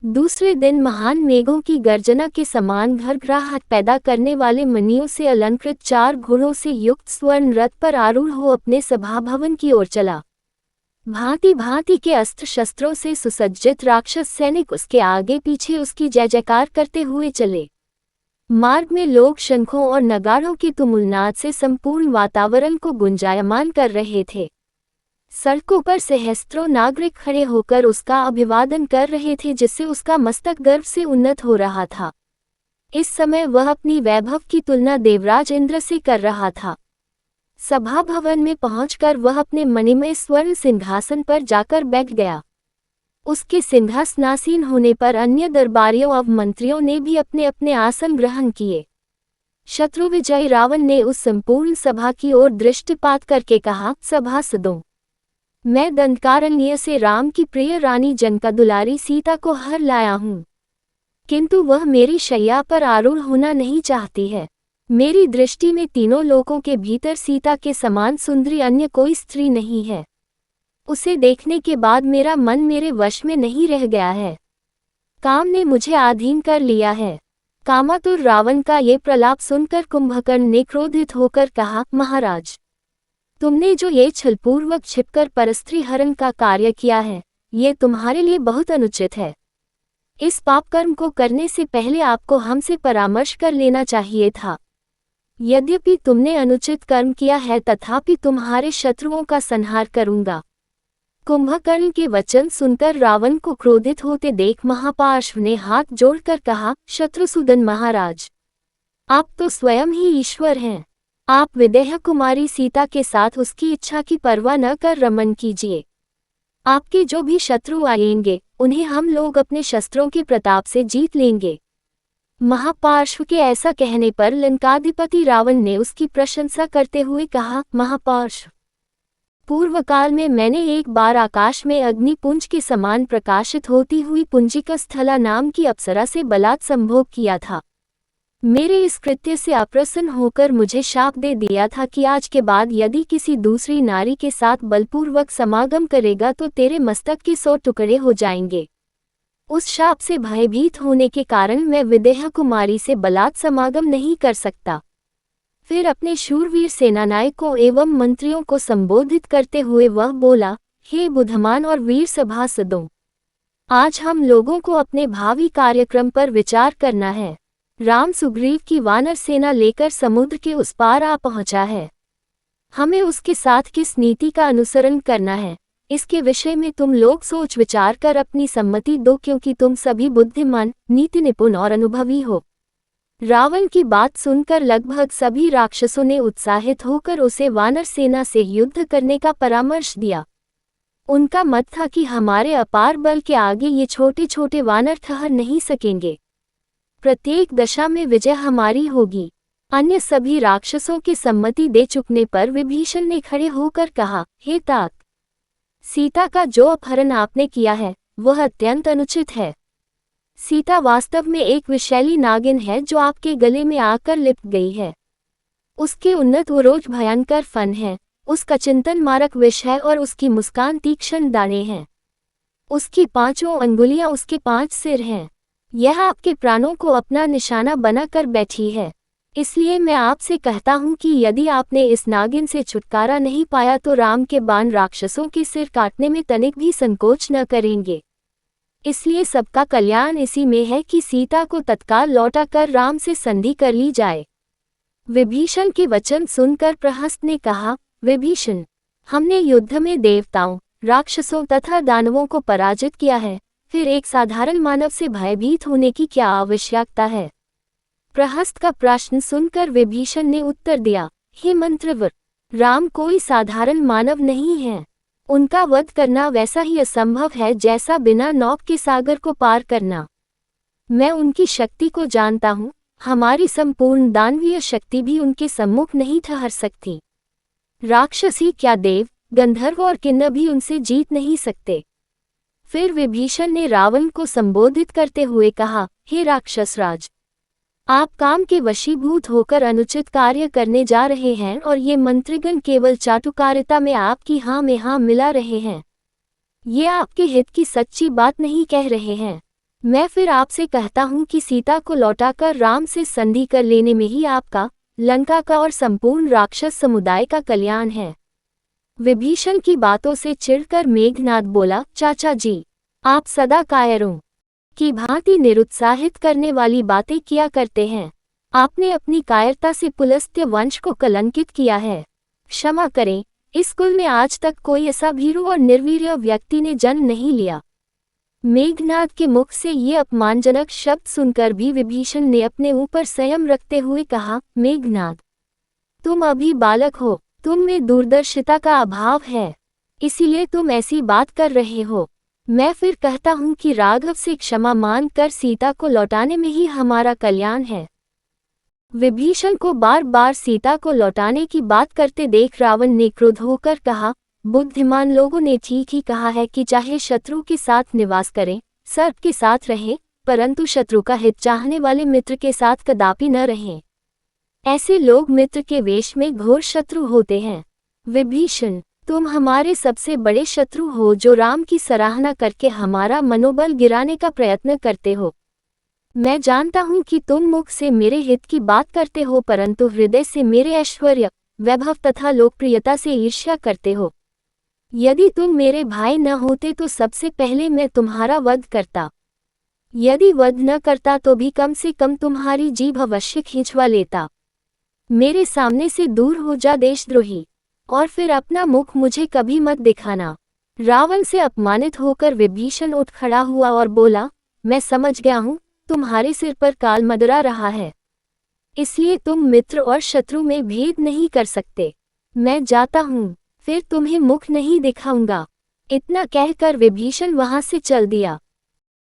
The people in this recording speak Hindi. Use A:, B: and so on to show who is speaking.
A: दूसरे दिन महान मेघों की गर्जना के समान घरघराहट पैदा करने वाले मणियों से अलंकृत 4 घोड़ों से युक्त स्वर्ण रथ पर आरूढ़ हो अपने सभा भवन की ओर चला। भांति भांति के अस्त्र शस्त्रों से सुसज्जित राक्षस सैनिक उसके आगे पीछे उसकी जय जयकार करते हुए चले। मार्ग में लोग शंखों और नगाड़ों की तुमुलनाद से संपूर्ण वातावरण को गुंजायमान कर रहे थे। सड़कों पर सहस्त्रों नागरिक खड़े होकर उसका अभिवादन कर रहे थे, जिससे उसका मस्तक गर्व से उन्नत हो रहा था। इस समय वह अपनी वैभव की तुलना देवराज इंद्र से कर रहा था। सभा भवन में पहुंचकर वह अपने मणिमय स्वर्ण सिंहासन पर जाकर बैठ गया। उसके सिंहासनासीन होने पर अन्य दरबारियों और मंत्रियों ने भी अपने अपने आसन ग्रहण किए। शत्रु विजयी रावण ने उस संपूर्ण सभा की ओर दृष्टिपात करके कहा, सभासदों, मैं दंडकारण्य से राम की प्रिय रानी जनका दुलारी सीता को हर लाया हूँ, किंतु वह मेरी शैया पर आरूढ़ होना नहीं चाहती है। मेरी दृष्टि में तीनों लोकों के भीतर सीता के समान सुंदरी अन्य कोई स्त्री नहीं है। उसे देखने के बाद मेरा मन मेरे वश में नहीं रह गया है। काम ने मुझे अधीन कर लिया है। कामातुर रावण का ये प्रलाप सुनकर कुंभकर्ण ने क्रोधित होकर कहा, महाराज, तुमने जो ये छलपूर्वक छिपकर परस्त्री हरण का कार्य किया है, ये तुम्हारे लिए बहुत अनुचित है। इस पाप कर्म को करने से पहले आपको हमसे परामर्श कर लेना चाहिए था। यद्यपि तुमने अनुचित कर्म किया है, तथापि तुम्हारे शत्रुओं का संहार करूंगा। कुंभकर्ण के वचन सुनकर रावण को क्रोधित होते देख महापार्श्व ने हाथ जोड़कर कहा, शत्रुसूदन महाराज, आप तो स्वयं ही ईश्वर हैं। आप विदेह कुमारी सीता के साथ उसकी इच्छा की परवाह न कर रमन कीजिए। आपके जो भी शत्रु आएंगे, उन्हें हम लोग अपने शस्त्रों के प्रताप से जीत लेंगे। महापार्श्व के ऐसा कहने पर लंकाधिपति रावण ने उसकी प्रशंसा करते हुए कहा, महापार्श्व, पूर्व काल में मैंने एक बार आकाश में अग्निपुंज के समान प्रकाशित होती हुई पुंजिका स्थला नाम की अप्सरा से बलात् संभोग किया था। मेरे इस कृत्य से अप्रसन्न होकर मुझे शाप दे दिया था कि आज के बाद यदि किसी दूसरी नारी के साथ बलपूर्वक समागम करेगा तो तेरे मस्तक के 100 टुकड़े हो जाएंगे। उस शाप से भयभीत होने के कारण मैं विदेह कुमारी से बलात् समागम नहीं कर सकता। फिर अपने शूरवीर सेनानायकों एवं मंत्रियों को संबोधित करते हुए वह बोला, हे बुद्धिमान और वीर सभासदों, आज हम लोगों को अपने भावी कार्यक्रम पर विचार करना है। राम सुग्रीव की वानर सेना लेकर समुद्र के उस पार आ पहुंचा है। हमें उसके साथ किस नीति का अनुसरण करना है, इसके विषय में तुम लोग सोच विचार कर अपनी सम्मति दो, क्योंकि तुम सभी बुद्धिमान, नीति निपुण और अनुभवी हो। रावण की बात सुनकर लगभग सभी राक्षसों ने उत्साहित होकर उसे वानर सेना से युद्ध करने का परामर्श दिया। उनका मत था कि हमारे अपार बल के आगे ये छोटे छोटे वानर ठहर नहीं सकेंगे। प्रत्येक दशा में विजय हमारी होगी। अन्य सभी राक्षसों की सम्मति दे चुकने पर विभीषण ने खड़े होकर कहा, हे तात, सीता का जो अपहरण आपने किया है वह अत्यंत अनुचित है। सीता वास्तव में एक विषैली नागिन है जो आपके गले में आकर लिपट गई है। उसके उन्नत उरोज भयंकर फन है, उसका चिंतन मारक विष है और उसकी मुस्कान तीक्ष्ण दाने हैं। उसकी 5 अंगुलियां उसके 5 सिर हैं। यह आपके प्राणों को अपना निशाना बनाकर बैठी है। इसलिए मैं आपसे कहता हूँ कि यदि आपने इस नागिन से छुटकारा नहीं पाया तो राम के बाण राक्षसों के सिर काटने में तनिक भी संकोच न करेंगे। इसलिए सबका कल्याण इसी में है कि सीता को तत्काल लौटा कर राम से संधि कर ली जाए। विभीषण के वचन सुनकर प्रहस्त ने कहा, विभीषण, हमने युद्ध में देवताओं, राक्षसों तथा दानवों को पराजित किया है, फिर एक साधारण मानव से भयभीत होने की क्या आवश्यकता है। प्रहस्त का प्रश्न सुनकर विभीषण ने उत्तर दिया, हे मंत्रवर, राम कोई साधारण मानव नहीं है। उनका वध करना वैसा ही असंभव है जैसा बिना नौक के सागर को पार करना। मैं उनकी शक्ति को जानता हूँ, हमारी संपूर्ण दानवीय शक्ति भी उनके सम्मुख नहीं ठहर सकती। राक्षसी क्या देव, गंधर्व और किन्नर भी उनसे जीत नहीं सकते। फिर विभीषण ने रावण को संबोधित करते हुए कहा, हे राक्षसराज, आप काम के वशीभूत होकर अनुचित कार्य करने जा रहे हैं और ये मंत्रीगण केवल चाटुकारिता में आपकी हाँ में हाँ मिला रहे हैं। ये आपके हित की सच्ची बात नहीं कह रहे हैं। मैं फिर आपसे कहता हूँ कि सीता को लौटाकर राम से संधि कर लेने में ही आपका, लंका का और संपूर्ण राक्षस समुदाय का कल्याण है। विभीषण की बातों से चिढ़कर मेघनाद बोला, चाचा जी, आप सदा कायरों की भांति निरुत्साहित करने वाली बातें किया करते हैं। आपने अपनी कायरता से पुलस्त्य वंश को कलंकित किया है। क्षमा करें, इस कुल में आज तक कोई ऐसा भीरू और निर्वीर्य व्यक्ति ने जन्म नहीं लिया। मेघनाद के मुख से ये अपमानजनक शब्द सुनकर भी विभीषण ने अपने ऊपर संयम रखते हुए कहा, मेघनाद, तुम अभी बालक हो, तुम में दूरदर्शिता का अभाव है, इसीलिए तुम ऐसी बात कर रहे हो। मैं फिर कहता हूँ कि राघव से क्षमा मांग कर सीता को लौटाने में ही हमारा कल्याण है। विभीषण को बार बार सीता को लौटाने की बात करते देख रावण ने क्रुद्ध होकर कहा, बुद्धिमान लोगों ने ठीक ही कहा है कि चाहे शत्रु के साथ निवास करें, सर्प के साथ रहें, परंतु शत्रु का हित चाहने वाले मित्र के साथ कदापि न रहें। ऐसे लोग मित्र के वेश में घोर शत्रु होते हैं। विभीषण, तुम हमारे सबसे बड़े शत्रु हो जो राम की सराहना करके हमारा मनोबल गिराने का प्रयत्न करते हो। मैं जानता हूँ कि तुम मुख से मेरे हित की बात करते हो, परंतु हृदय से मेरे ऐश्वर्य, वैभव तथा लोकप्रियता से ईर्ष्या करते हो। यदि तुम मेरे भाई न होते तो सबसे पहले मैं तुम्हारा वध करता। यदि वध न करता तो भी कम से कम तुम्हारी जीभ अवश्य खींचवा लेता। मेरे सामने से दूर हो जा देशद्रोही, और फिर अपना मुख मुझे कभी मत दिखाना। रावण से अपमानित होकर विभीषण उठ खड़ा हुआ और बोला, मैं समझ गया हूँ, तुम्हारे सिर पर काल मदरा रहा है, इसलिए तुम मित्र और शत्रु में भेद नहीं कर सकते। मैं जाता हूँ, फिर तुम्हें मुख नहीं दिखाऊंगा। इतना कहकर विभीषण वहां से चल दिया।